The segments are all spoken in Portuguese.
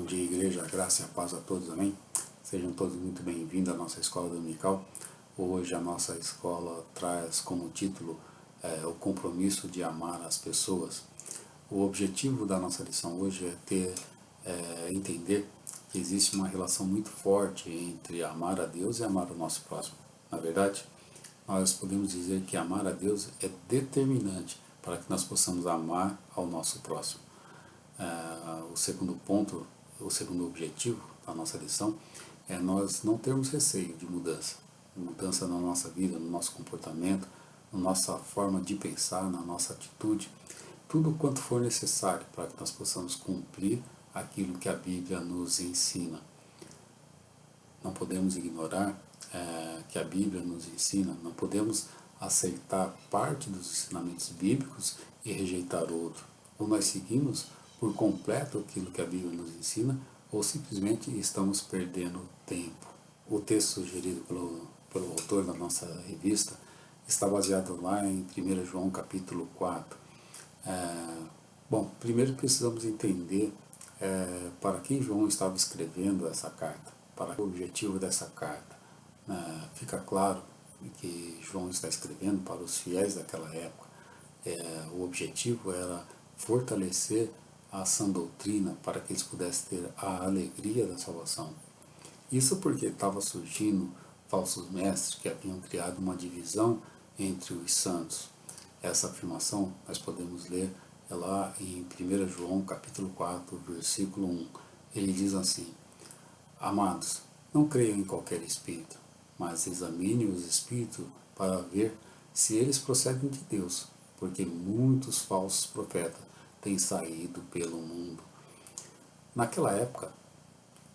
dia, igreja, a graça e a paz a todos, amém? Sejam todos muito bem-vindos à nossa escola dominical. Hoje a nossa escola traz como título o compromisso de amar as pessoas. O objetivo da nossa lição hoje é entender que existe uma relação muito forte entre amar a Deus e amar o nosso próximo. Na verdade, nós podemos dizer que amar a Deus é determinante para que nós possamos amar ao nosso próximo. O segundo ponto, o segundo objetivo da nossa lição é nós não termos receio de mudança na nossa vida, no nosso comportamento, na nossa forma de pensar, na nossa atitude, tudo quanto for necessário para que nós possamos cumprir aquilo que a Bíblia nos ensina. Não podemos ignorar que a Bíblia nos ensina, não podemos aceitar parte dos ensinamentos bíblicos e rejeitar outro. Ou nós seguimos por completo aquilo que a Bíblia nos ensina, ou simplesmente estamos perdendo tempo. O texto sugerido pelo autor da nossa revista está baseado lá em 1 João capítulo 4. Primeiro precisamos entender para quem João estava escrevendo essa carta, para o objetivo dessa carta. Fica claro que João está escrevendo para os fiéis daquela época. O objetivo era fortalecer a sã doutrina para que eles pudessem ter a alegria da salvação. Isso porque estava surgindo falsos mestres que haviam criado uma divisão entre os santos. Essa afirmação nós podemos ler lá em 1 João capítulo 4, versículo 1. Ele diz assim: Amados, não creiam em qualquer espírito, mas examinem os espíritos para ver se eles procedem de Deus, porque muitos falsos profetas têm saído pelo mundo. Naquela época,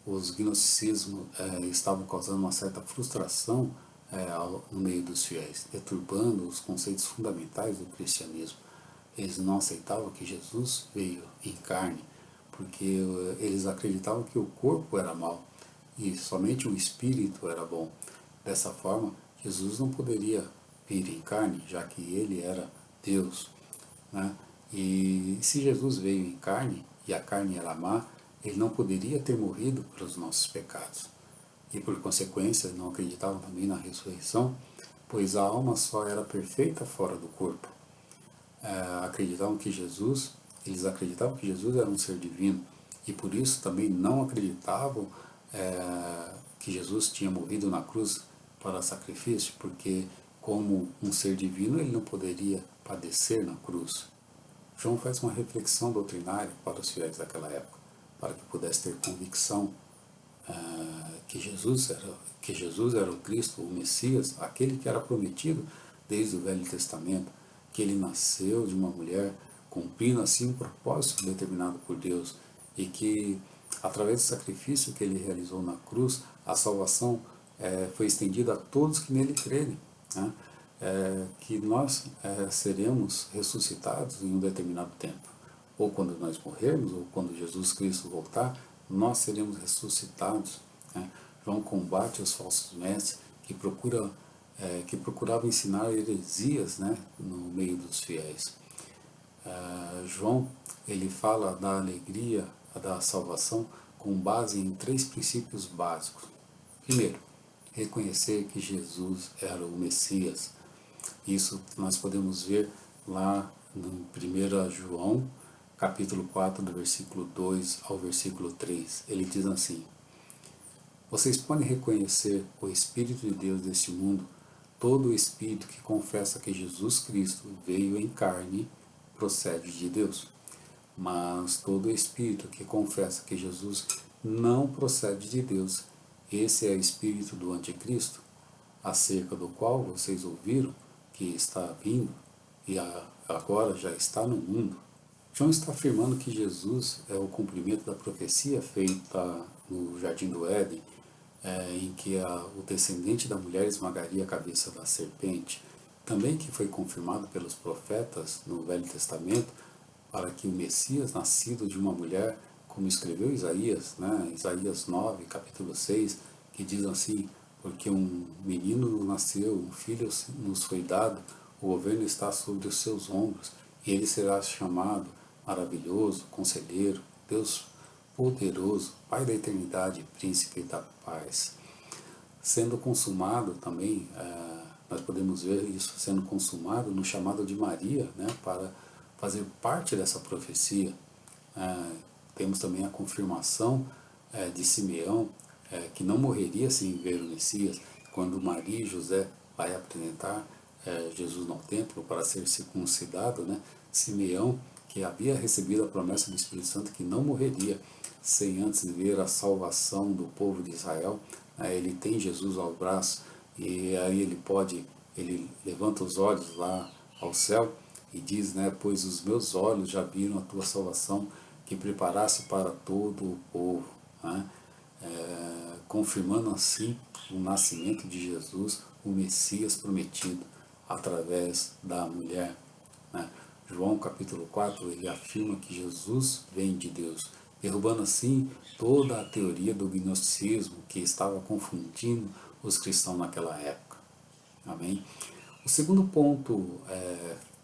os gnosticismos estavam causando uma certa frustração no meio dos fiéis, deturbando os conceitos fundamentais do cristianismo. Eles não aceitavam que Jesus veio em carne, porque eles acreditavam que o corpo era mau e somente o espírito era bom. Dessa forma, Jesus não poderia vir em carne, já que ele era Deus, né? E se Jesus veio em carne, e a carne era má, ele não poderia ter morrido pelos nossos pecados. E por consequência, não acreditavam também na ressurreição, pois a alma só era perfeita fora do corpo. Eles acreditavam que Jesus era um ser divino, e por isso também não acreditavam que Jesus tinha morrido na cruz para sacrifício, porque como um ser divino ele não poderia padecer na cruz. João faz uma reflexão doutrinária para os fiéis daquela época, para que pudesse ter convicção que Jesus era o Cristo, o Messias, aquele que era prometido desde o Velho Testamento, que ele nasceu de uma mulher, cumprindo assim um propósito determinado por Deus, e que através do sacrifício que ele realizou na cruz, a salvação foi estendida a todos que nele crerem, né? Que nós seremos ressuscitados em um determinado tempo, ou quando nós morrermos, ou quando Jesus Cristo voltar, nós seremos ressuscitados, né? João combate os falsos mestres que procuravam ensinar heresias, né, no meio dos fiéis. João ele fala da alegria da salvação com base em 3 princípios básicos. Primeiro, reconhecer que Jesus era o Messias. Isso nós podemos ver lá no 1 João, capítulo 4, do versículo 2 ao versículo 3. Ele diz assim: Vocês podem reconhecer o Espírito de Deus deste mundo. Todo o Espírito que confessa que Jesus Cristo veio em carne procede de Deus. Mas todo Espírito que confessa que Jesus não procede de Deus, esse é o espírito do anticristo, acerca do qual vocês ouviram que está vindo e agora já está no mundo. João está afirmando que Jesus é o cumprimento da profecia feita no Jardim do Éden, em que o descendente da mulher esmagaria a cabeça da serpente. Também que foi confirmado pelos profetas no Velho Testamento, para que o Messias, nascido de uma mulher, como escreveu Isaías, né, Isaías 9, capítulo 6, que diz assim: porque um menino nasceu, um filho nos foi dado, o governo está sobre os seus ombros, e ele será chamado Maravilhoso, Conselheiro, Deus poderoso, Pai da eternidade, príncipe da paz. Sendo consumado também, nós podemos ver isso sendo consumado no chamado de Maria, né, para fazer parte dessa profecia. Temos também a confirmação de Simeão, que não morreria sem ver o Messias, quando Maria e José vai apresentar Jesus no templo para ser circuncidado, né? Simeão, que havia recebido a promessa do Espírito Santo, que não morreria sem antes ver a salvação do povo de Israel, ele tem Jesus ao braço, e aí ele levanta os olhos lá ao céu e diz, né, pois os meus olhos já viram a tua salvação, que preparasse para todo o povo, né? Confirmando assim o nascimento de Jesus, o Messias prometido através da mulher, né? João capítulo 4, ele afirma que Jesus vem de Deus, derrubando assim toda a teoria do gnosticismo que estava confundindo os cristãos naquela época. Amém? O segundo ponto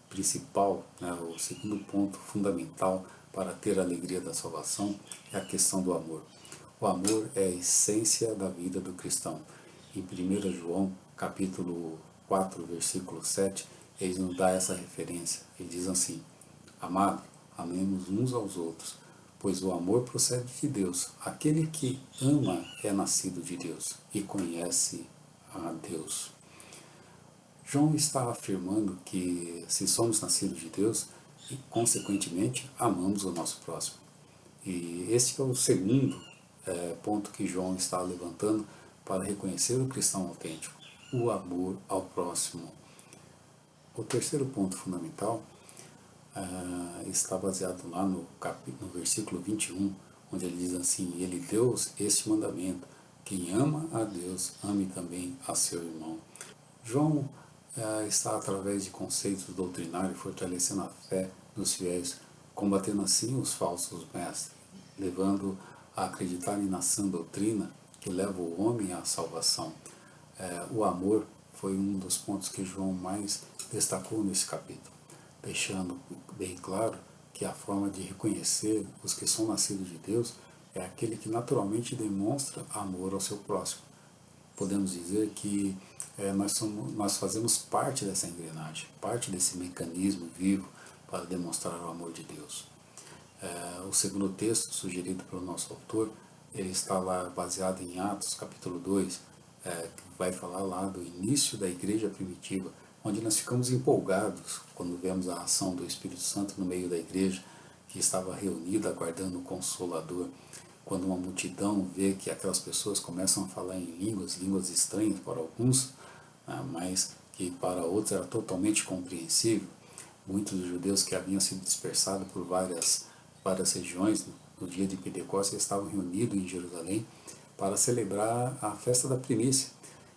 principal, né, o segundo ponto fundamental para ter a alegria da salvação é a questão do amor. O amor é a essência da vida do cristão. Em 1 João capítulo 4, versículo 7, ele nos dá essa referência. Ele diz assim: amado, amemos uns aos outros, pois o amor procede de Deus. Aquele que ama é nascido de Deus e conhece a Deus. João está afirmando que se somos nascidos de Deus, e consequentemente amamos o nosso próximo. E esse é o segundo ponto que João está levantando para reconhecer o cristão autêntico, o amor ao próximo. O terceiro ponto fundamental está baseado lá no versículo 21, onde ele diz assim: ele deu este mandamento, quem ama a Deus, ame também a seu irmão. João está, através de conceitos doutrinários, fortalecendo a fé dos fiéis, combatendo assim os falsos mestres, levando a acreditarem na sã doutrina que leva o homem à salvação. O amor foi um dos pontos que João mais destacou nesse capítulo, deixando bem claro que a forma de reconhecer os que são nascidos de Deus é aquele que naturalmente demonstra amor ao seu próximo. Podemos dizer que nós fazemos parte dessa engrenagem, parte desse mecanismo vivo para demonstrar o amor de Deus. O segundo texto sugerido pelo nosso autor, ele está lá baseado em Atos capítulo 2, que vai falar lá do início da igreja primitiva, onde nós ficamos empolgados quando vemos a ação do Espírito Santo no meio da igreja, que estava reunida aguardando o Consolador. Quando uma multidão vê que aquelas pessoas começam a falar em línguas estranhas para alguns, mas que para outros era totalmente compreensível. Muitos dos judeus que haviam sido dispersados por várias regiões no dia de Pentecostes estavam reunidos em Jerusalém para celebrar a festa da primícia.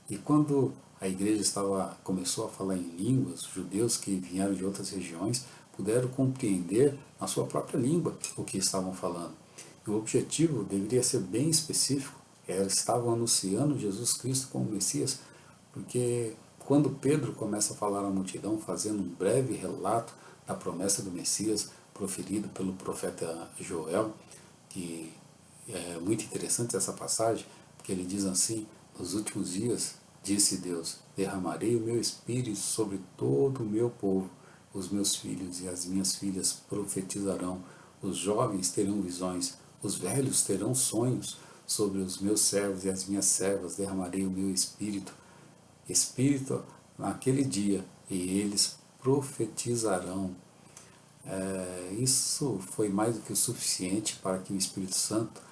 E quando a igreja começou a falar em línguas, os judeus que vieram de outras regiões puderam compreender na sua própria língua o que estavam falando. E o objetivo deveria ser bem específico, estavam anunciando Jesus Cristo como Messias, porque quando Pedro começa a falar à multidão, fazendo um breve relato da promessa do Messias proferido pelo profeta Joel, que é muito interessante essa passagem, porque ele diz assim: nos últimos dias, disse Deus, derramarei o meu espírito sobre todo o meu povo, os meus filhos e as minhas filhas profetizarão, os jovens terão visões, os velhos terão sonhos, sobre os meus servos e as minhas servas derramarei o meu espírito naquele dia, e eles profetizarão. Isso foi mais do que o suficiente para que o Espírito Santo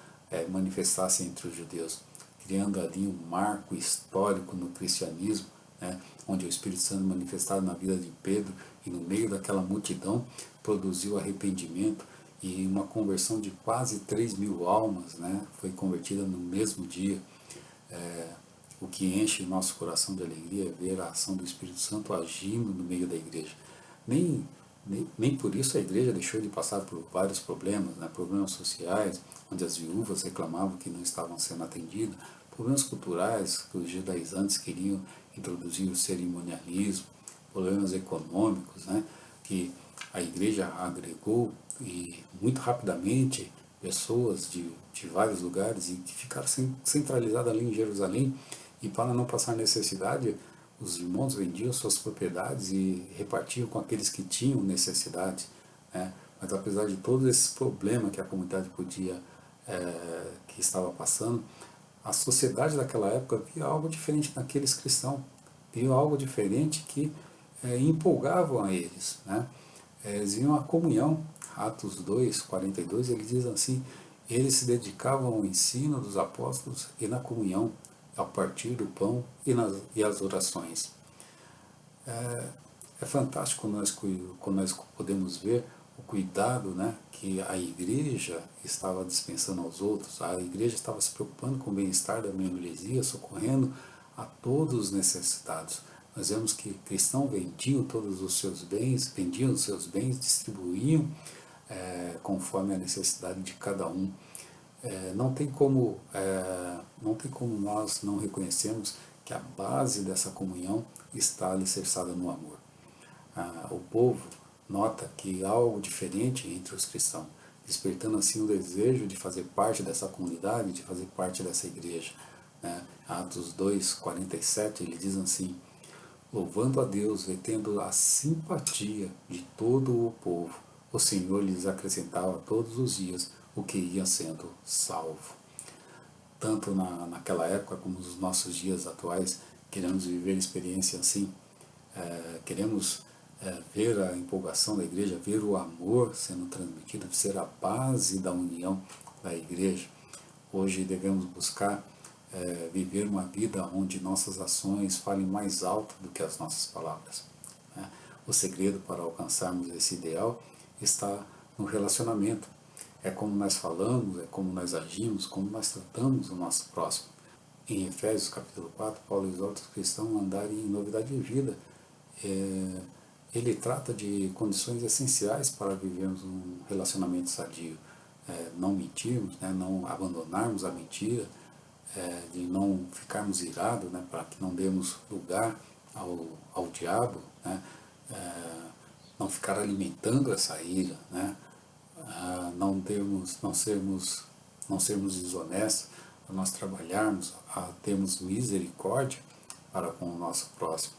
manifestasse entre os judeus, criando ali um marco histórico no cristianismo, né, onde o Espírito Santo manifestado na vida de Pedro e no meio daquela multidão produziu arrependimento, e uma conversão de quase 3.000 almas, né, foi convertida no mesmo dia. O que enche nosso coração de alegria é ver a ação do Espírito Santo agindo no meio da igreja. Nem por isso a igreja deixou de passar por vários problemas, né? Problemas sociais, onde as viúvas reclamavam que não estavam sendo atendidas, problemas culturais, que os judaizantes queriam introduzir o cerimonialismo, problemas econômicos, né? Que a igreja agregou e muito rapidamente pessoas de vários lugares e que ficaram centralizadas ali em Jerusalém, e para não passar necessidade, os irmãos vendiam suas propriedades e repartiam com aqueles que tinham necessidade, né? Mas apesar de todos esses problemas que a comunidade que estava passando, a sociedade daquela época via algo diferente naqueles cristãos, via algo diferente que empolgavam a eles, né? Eles viam a comunhão. Atos 2, 42, ele diz assim: eles se dedicavam ao ensino dos apóstolos e na comunhão, ao partir do pão e às orações. É fantástico quando nós podemos ver o cuidado, né, que a igreja estava dispensando aos outros. A igreja estava se preocupando com o bem-estar da membresia, socorrendo a todos os necessitados. Nós vemos que cristãos vendiam todos os seus bens, distribuíam conforme a necessidade de cada um. Não tem como nós não reconhecermos que a base dessa comunhão está alicerçada no amor. O povo nota que há algo diferente entre os cristãos, despertando assim o desejo de fazer parte dessa comunidade, de fazer parte dessa igreja, né? Atos 2, 47, ele diz assim: louvando a Deus e tendo a simpatia de todo o povo, o Senhor lhes acrescentava todos os dias o que ia sendo salvo. Tanto naquela época como nos nossos dias atuais, queremos viver experiência assim, queremos ver a empolgação da igreja, ver o amor sendo transmitido, ser a base da união da igreja. Hoje devemos buscar viver uma vida onde nossas ações falem mais alto do que as nossas palavras, né? O segredo para alcançarmos esse ideal está no relacionamento. É como nós falamos, é como nós agimos, como nós tratamos o nosso próximo. Em Efésios capítulo 4, Paulo exorta os cristãos a andarem em novidade de vida. Ele trata de condições essenciais para vivermos um relacionamento sadio. Não mentirmos, né, não abandonarmos a mentira, de não ficarmos irados, né, para que não demos lugar ao diabo, né, não ficar alimentando essa ira, né, não sermos desonestos, nós trabalharmos a termos misericórdia para com o nosso próximo,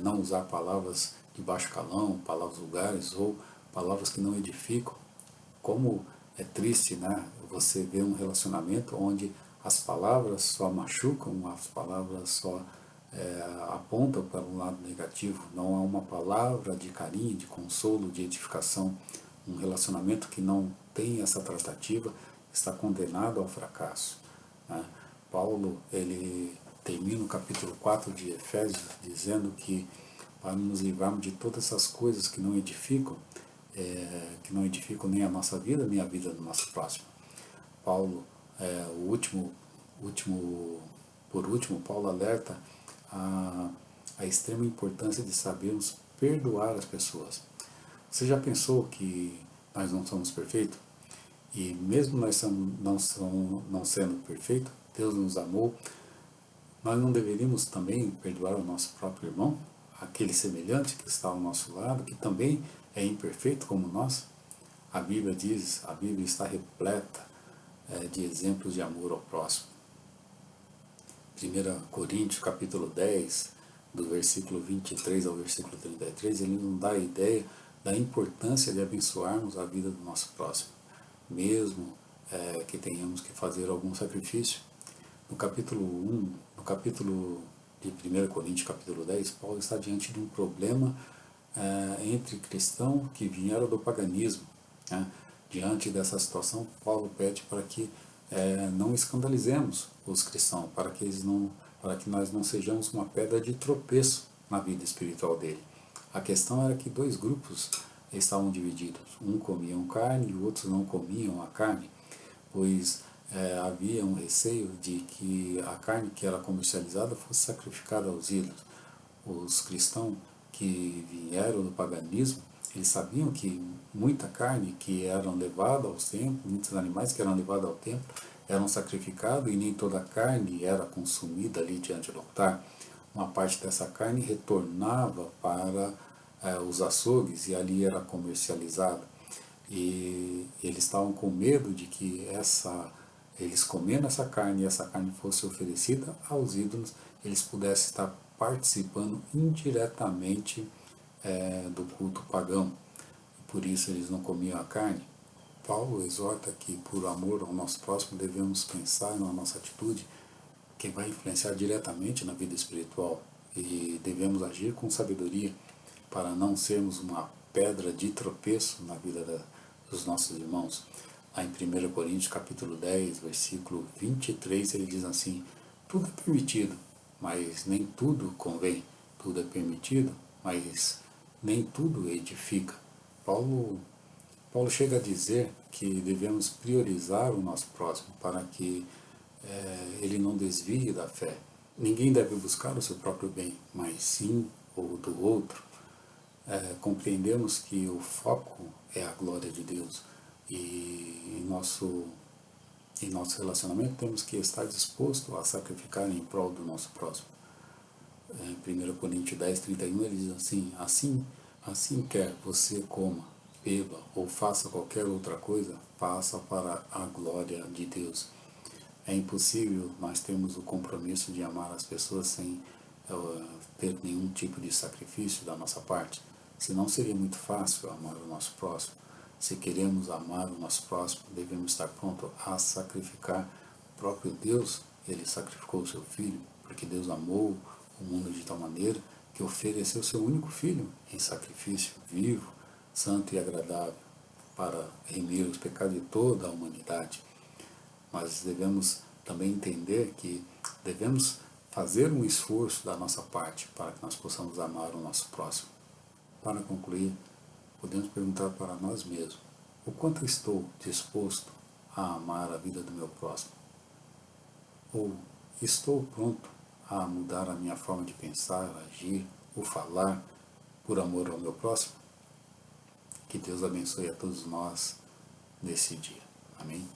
não usar palavras de baixo calão, palavras vulgares ou palavras que não edificam. Como é triste, né, você ver um relacionamento onde as palavras só machucam, as palavras só apontam para um lado negativo, não há uma palavra de carinho, de consolo, de edificação. Um relacionamento que não tem essa tratativa está condenado ao fracasso, né? Paulo, ele termina o capítulo 4 de Efésios dizendo que para nos livrarmos de todas essas coisas que não edificam nem a nossa vida, nem a vida do nosso próximo. Paulo, por último, Paulo alerta a extrema importância de sabermos perdoar as pessoas. Você já pensou que nós não somos perfeitos? E mesmo nós não sendo perfeitos, Deus nos amou, nós não deveríamos também perdoar o nosso próprio irmão, aquele semelhante que está ao nosso lado, que também é imperfeito como nós? A Bíblia está repleta de exemplos de amor ao próximo. 1 Coríntios capítulo 10, do versículo 23 ao versículo 33, ele nos dá a ideia da importância de abençoarmos a vida do nosso próximo, mesmo que tenhamos que fazer algum sacrifício. No capítulo de 1 Coríntios capítulo 10, Paulo está diante de um problema entre cristãos que vieram do paganismo, né? Diante dessa situação, Paulo pede para que não escandalizemos os cristãos, para que nós não sejamos uma pedra de tropeço na vida espiritual dele. A questão era que dois grupos estavam divididos. Um comiam carne e outros não comiam a carne, pois havia um receio de que a carne que era comercializada fosse sacrificada aos ídolos. Os cristãos que vieram do paganismo, eles sabiam que muita carne que eram levada aos templos, muitos animais que eram levados ao templo, eram sacrificados e nem toda a carne era consumida ali diante do altar. Uma parte dessa carne retornava para os açougues e ali era comercializada. E eles estavam com medo de que eles comendo essa carne e essa carne fosse oferecida aos ídolos, eles pudessem estar participando indiretamente do culto pagão. Por isso eles não comiam a carne. Paulo exorta que, por amor ao nosso próximo, devemos pensar na nossa atitude que vai influenciar diretamente na vida espiritual, e devemos agir com sabedoria para não sermos uma pedra de tropeço na vida dos nossos irmãos. Lá em 1 Coríntios capítulo 10, versículo 23, ele diz assim: tudo é permitido, mas nem tudo convém. Tudo é permitido, mas nem tudo edifica. Paulo chega a dizer que devemos priorizar o nosso próximo para que ele não desvie da fé. Ninguém deve buscar o seu próprio bem, mas sim o do outro. Compreendemos que o foco é a glória de Deus, e em nosso relacionamento temos que estar disposto a sacrificar em prol do nosso próximo. Em 1 Coríntios 10, 31, ele diz assim quer você coma, beba ou faça qualquer outra coisa, faça para a glória de Deus. É impossível nós termos o compromisso de amar as pessoas sem ter nenhum tipo de sacrifício da nossa parte. Senão seria muito fácil amar o nosso próximo. Se queremos amar o nosso próximo, devemos estar prontos a sacrificar. O próprio Deus, ele sacrificou o seu Filho, porque Deus amou o mundo de tal maneira que ofereceu seu único Filho em sacrifício vivo, santo e agradável, para remir os pecados de toda a humanidade. Mas devemos também entender que devemos fazer um esforço da nossa parte para que nós possamos amar o nosso próximo. Para concluir, podemos perguntar para nós mesmos: o quanto estou disposto a amar a vida do meu próximo? Ou estou pronto a mudar a minha forma de pensar, agir ou falar por amor ao meu próximo? Que Deus abençoe a todos nós nesse dia. Amém?